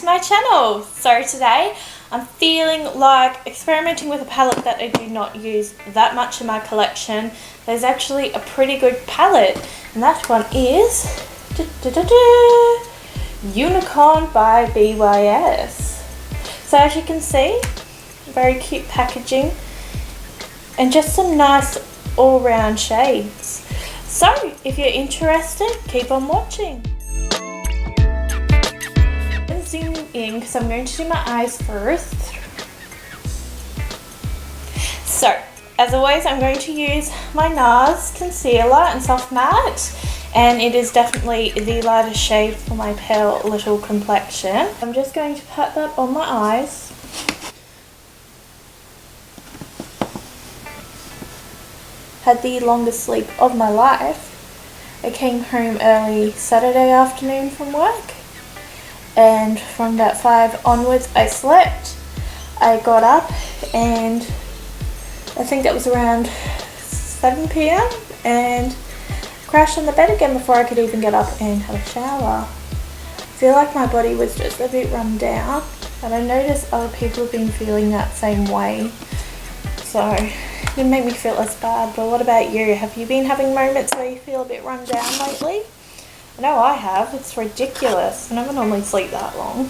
to my channel. So today I'm feeling like experimenting with a palette that I do not use that much in my collection. There's actually a pretty good palette, and that one is Unicorn by BYS. So as you can see, very cute packaging and just some nice all-round shades. So if you're interested, keep on watching. Zoom in because I'm going to do my eyes first. So as always, I'm going to use my NARS concealer and soft matte, and it is definitely the lighter shade for my pale little complexion. I'm just going to pat that on my eyes. Had the longest sleep of my life. I came home early Saturday afternoon from work, and from about 5 onwards I slept. I got up and I think that was around 7 p.m. and crashed on the bed again before I could even get up and have a shower. I feel like my body was just a bit run down, and I noticed other people have been feeling that same way. So it didn't make me feel as bad. But what about you? Have you been having moments where you feel a bit run down lately? I know I have. It's ridiculous. I never normally sleep that long.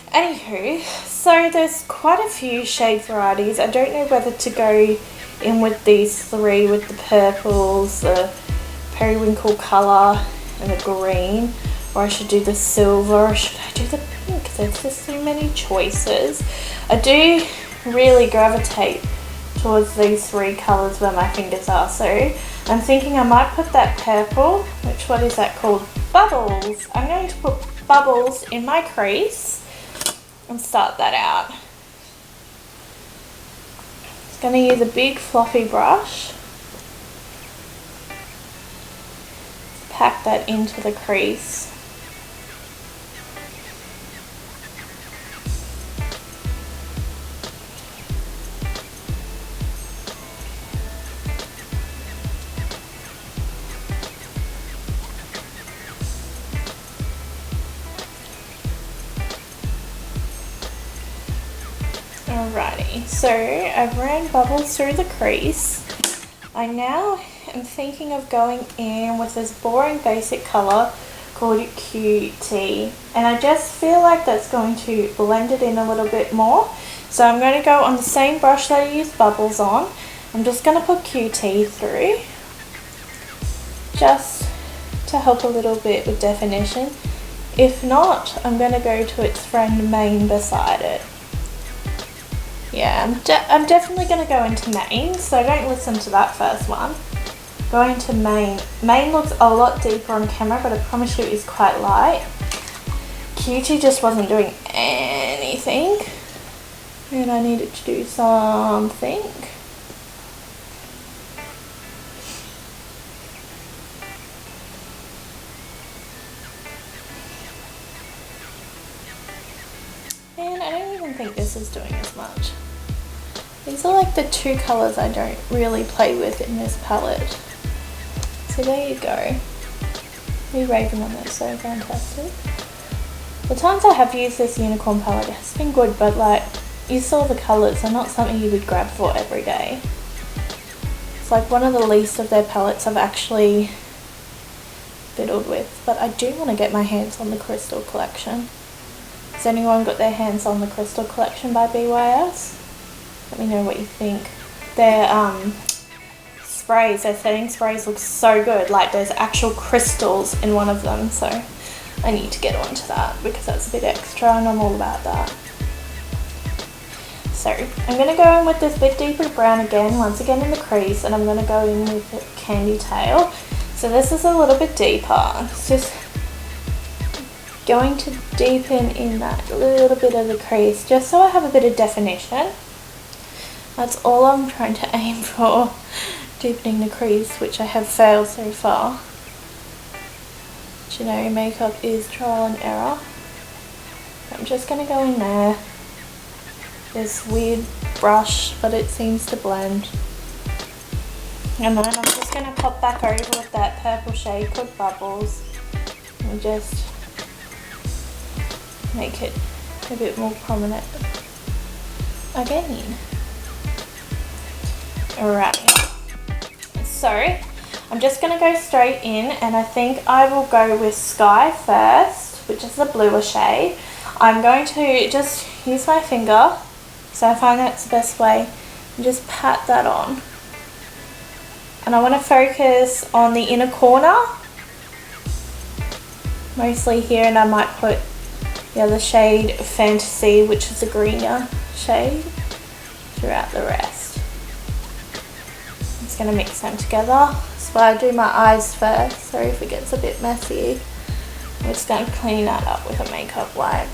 Anywho, so there's quite a few shade varieties. I don't know whether to go in with these three, with the purples, the periwinkle colour and the green, or I should do the silver, or should I do the pink? There's just so many choices. I do really gravitate towards these three colours where my fingers are, so I'm thinking I might put that purple, what is that called? Bubbles. I'm going to put bubbles in my crease and start that out. Just going to use a big fluffy brush. Pack that into the crease. Alrighty, so I've ran bubbles through the crease. I now am thinking of going in with this boring basic colour called QT, and I just feel like that's going to blend it in a little bit more. So I'm going to go on the same brush that I used bubbles on. I'm just going to put QT through, just to help a little bit with definition. If not, I'm going to go to its friend Main beside it. Yeah, I'm definitely going to go into Main, so don't listen to that first one. Going to Main. Main looks a lot deeper on camera, but I promise you it's quite light. QT just wasn't doing anything, and I needed to do something. And I don't even think this is doing as much. These are like the two colours I don't really play with in this palette. So there you go. The Raven one, that's so fantastic. The times I have used this Unicorn palette, it has been good, but like, you saw the colours, they're not something you would grab for every day. It's like one of the least of their palettes I've actually fiddled with, but I do want to get my hands on the Crystal collection. Has anyone got their hands on the Crystal collection by BYS? Let me know what you think. Their sprays, their setting sprays look so good. Like there's actual crystals in one of them, so I need to get onto that because that's a bit extra and I'm all about that. So I'm going to go in with this bit deeper brown again, once again in the crease, and I'm going to go in with the Candy Tail. So this is a little bit deeper. It's just going to deepen in that little bit of the crease just so I have a bit of definition. That's all I'm trying to aim for, deepening the crease, which I have failed so far. But you know, makeup is trial and error. I'm just going to go in there. This weird brush, but it seems to blend. And then I'm just going to pop back over with that purple shade called Bubbles and just make it a bit more prominent again. Alright, so I'm just going to go straight in, and I think I will go with Sky first, which is the bluer shade. I'm going to just use my finger, so I find that's the best way, and just pat that on. And I want to focus on the inner corner, mostly here, and I might put the other shade, Fantasy, which is a greener shade, throughout the rest. I'm just going to mix them together. So I do my eyes first, so if it gets a bit messy, I'm just going to clean that up with a makeup wipe.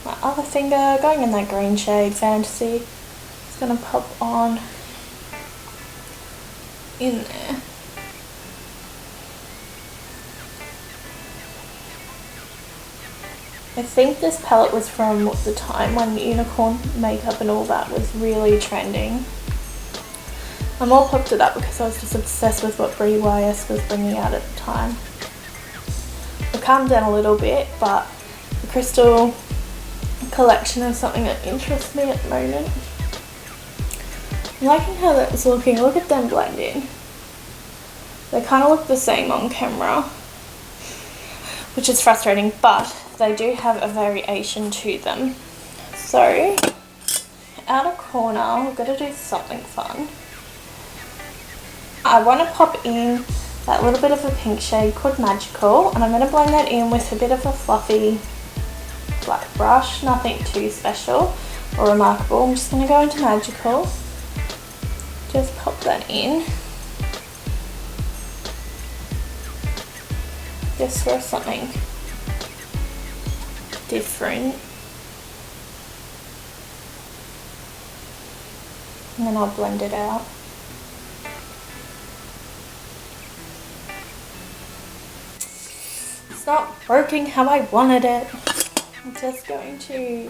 My other finger, going in that green shade, Fantasy, it's going to pop on in there. I think this palette was from the time when unicorn makeup and all that was really trending. I more popped it up because I was just obsessed with what BYS was bringing out at the time. It calmed down a little bit, but the crystal collection is something that interests me at the moment. I'm liking how that's looking. Look at them blend in. They kind of look the same on camera, which is frustrating, but they do have a variation to them. So, outer corner, we're going to do something fun. I want to pop in that little bit of a pink shade called Magical, and I'm going to blend that in with a bit of a fluffy black brush, nothing too special or remarkable. I'm just going to go into Magical, just pop that in, just for something different, and then I'll blend it out. It's not working how I wanted it. I'm just going to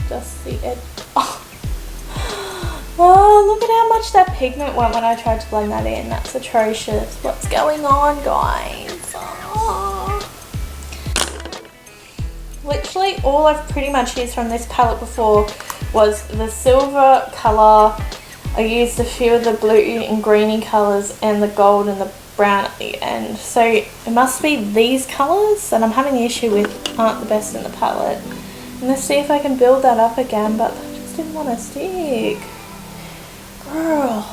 dust the edge. Oh, look at how much that pigment went when I tried to blend that in. That's atrocious. What's going on, guys? Oh. Literally all I've pretty much used from this palette before was the silver colour. I used a few of the blue and greeny colours and the gold and the brown at the end. So it must be these colours that I'm having the issue with aren't the best in the palette. And let's see if I can build that up again, but I just didn't want to stick. Girl.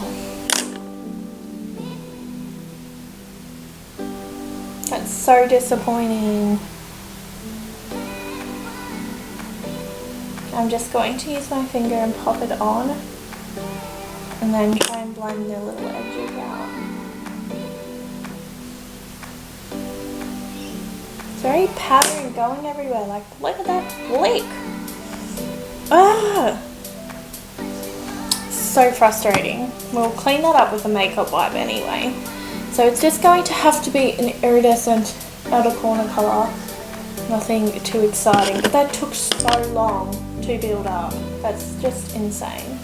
That's so disappointing. I'm just going to use my finger and pop it on, and then try and blend the little edges out. It's very powdery and going everywhere, like look at that flick. Ah! So frustrating. We'll clean that up with a makeup wipe anyway. So it's just going to have to be an iridescent outer corner colour. Nothing too exciting, but that took so long to build up. That's just insane.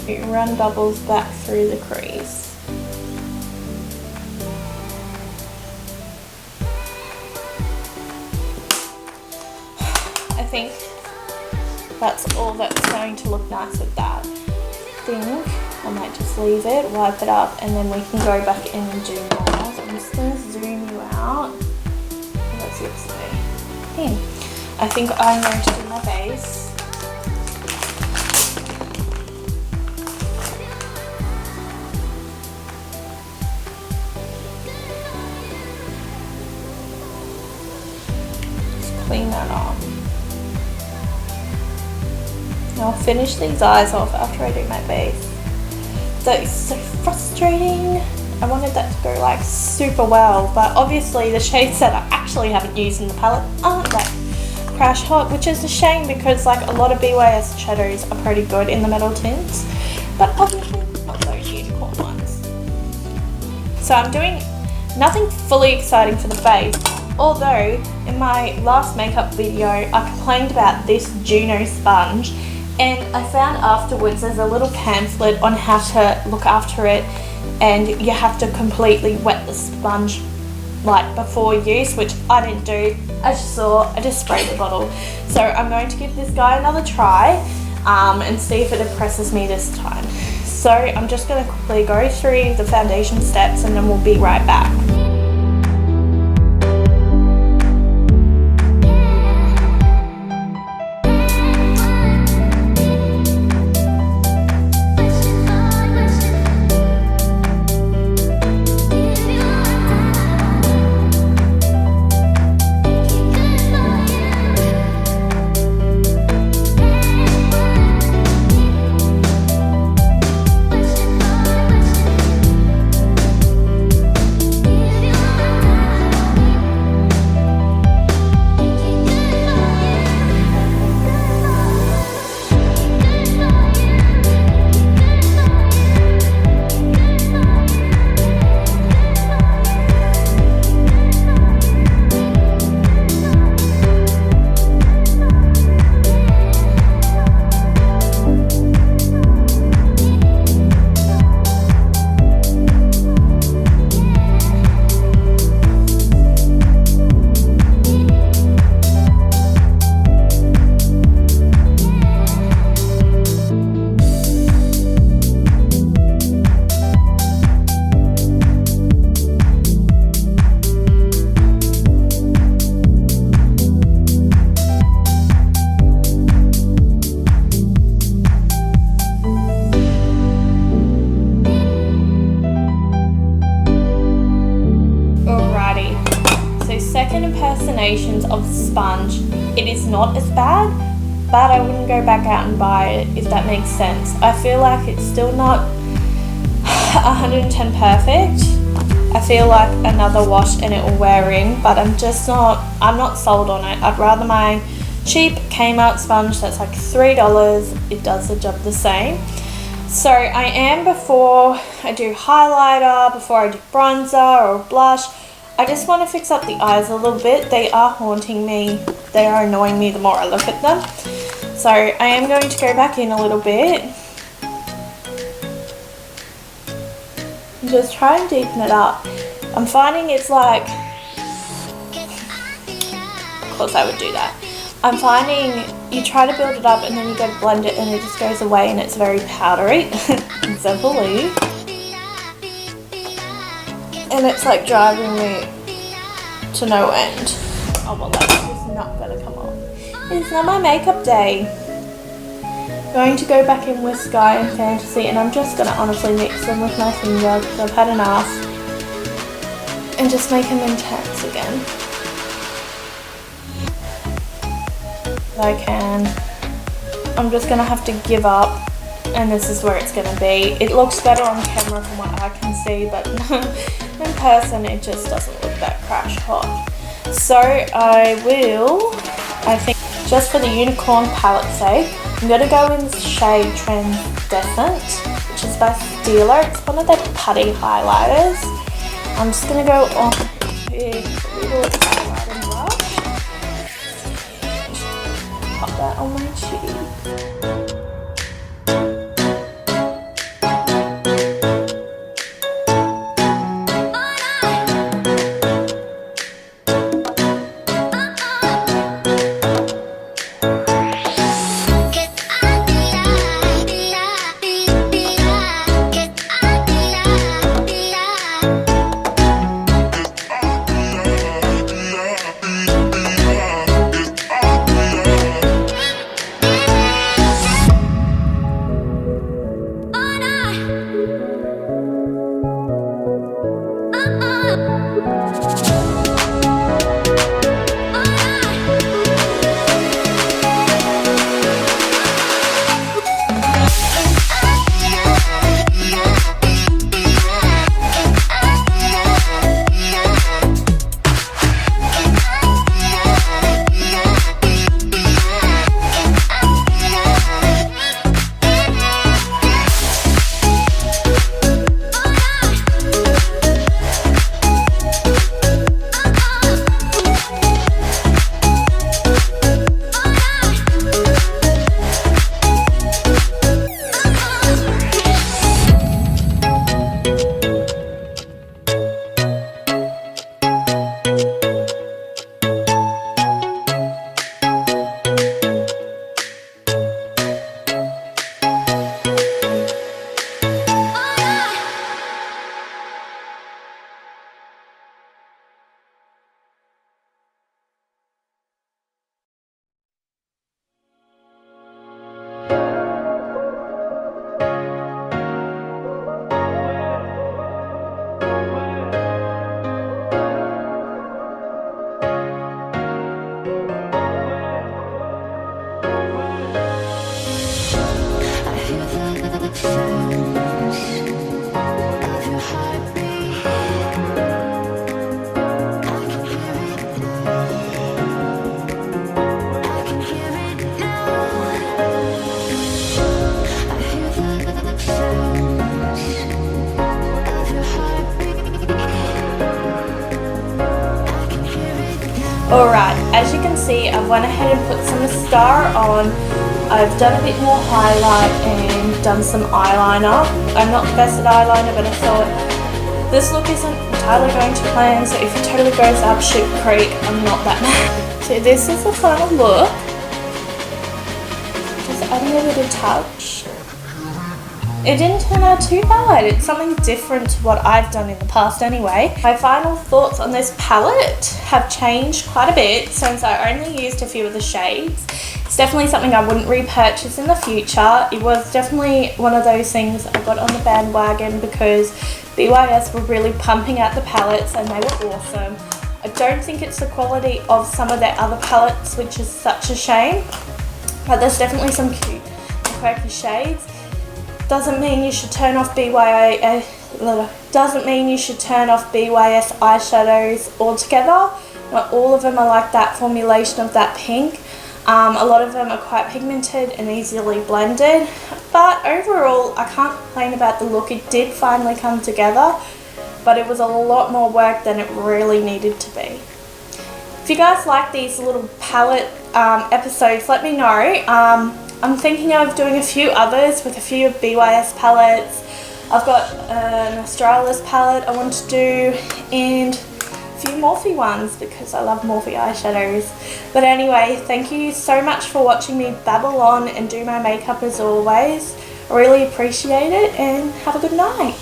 You run bubbles back through the crease. I think that's all that's going to look nice with that. I think I might just leave it, wipe it up, and then we can go back in and do more. So I'm just going to zoom you out. That's it to me. I think I'm going to do my base. Just clean that off. I'll finish these eyes off after I do my base. That is so frustrating. I wanted that to go like super well, but obviously the shades that I actually haven't used in the palette aren't that crash hot, which is a shame because like a lot of BYS shadows are pretty good in the metal tints, but obviously not those unicorn ones. So I'm doing nothing fully exciting for the face, although in my last makeup video I complained about this Juno sponge And I found afterwards there's a little pamphlet on how to look after it, and you have to completely wet the sponge like before use, which I didn't do. As you saw, I just sprayed the bottle. So I'm going to give this guy another try and see if it impresses me this time. So I'm just going to quickly go through the foundation steps and then we'll be right back. Second impersonations of sponge, it is not as bad, but I wouldn't go back out and buy it, if that makes sense. I feel like it's still not 110 perfect. I feel like another wash and it will wear in, but I'm not sold on it. I'd rather my cheap Kmart sponge that's like $3. It does the job the same. So I am, before I do highlighter, before I do bronzer or blush, I just want to fix up the eyes a little bit. They are haunting me. They are annoying me the more I look at them. So I am going to go back in a little bit. And just try and deepen it up. I'm finding it's like, of course I would do that. I'm finding you try to build it up and then you go to blend it and it just goes away and it's very powdery. Example. And it's like driving me to no end. Oh well, that's just not gonna come off. It's not my makeup day. Going to go back in with Sky and Fantasy, and I'm just gonna honestly mix them with my finger because I've had enough. And just make them intense again. If I can. I'm just gonna have to give up. And this is where it's going to be. It looks better on camera from what I can see, but in person it just doesn't look that crash hot. So I think just for the unicorn palette sake, I'm going to go in the shade Transdescent, which is by Stila. It's one of their putty highlighters. I'm just going to go on with a little highlighting brush. Pop that on my cheek. Alright, as you can see, I've went ahead and put some mascara on. I've done a bit more highlight and done some eyeliner. I'm not the best at eyeliner, but I thought this look isn't entirely going to plan, so if it totally goes up shit creek, I'm not that mad. So this is the final look. Just adding a bit of touch. It didn't turn out too bad. It's something different to what I've done in the past anyway. My final thoughts on this palette have changed quite a bit since I only used a few of the shades. It's definitely something I wouldn't repurchase in the future. It was definitely one of those things I got on the bandwagon because BYS were really pumping out the palettes and they were awesome. I don't think it's the quality of some of their other palettes, which is such a shame, but there's definitely some cute and quirky shades. Doesn't mean you should turn off BYS eyeshadows altogether. Not all of them are like that formulation of that pink. A lot of them are quite pigmented and easily blended, but overall I can't complain about the look. It did finally come together, but it was a lot more work than it really needed to be. If you guys like these little palette episodes, let me know. I'm thinking of doing a few others with a few BYS palettes. I've got an Australis palette I want to do and a few Morphe ones because I love Morphe eyeshadows. But anyway, thank you so much for watching me babble on and do my makeup as always. I really appreciate it and have a good night.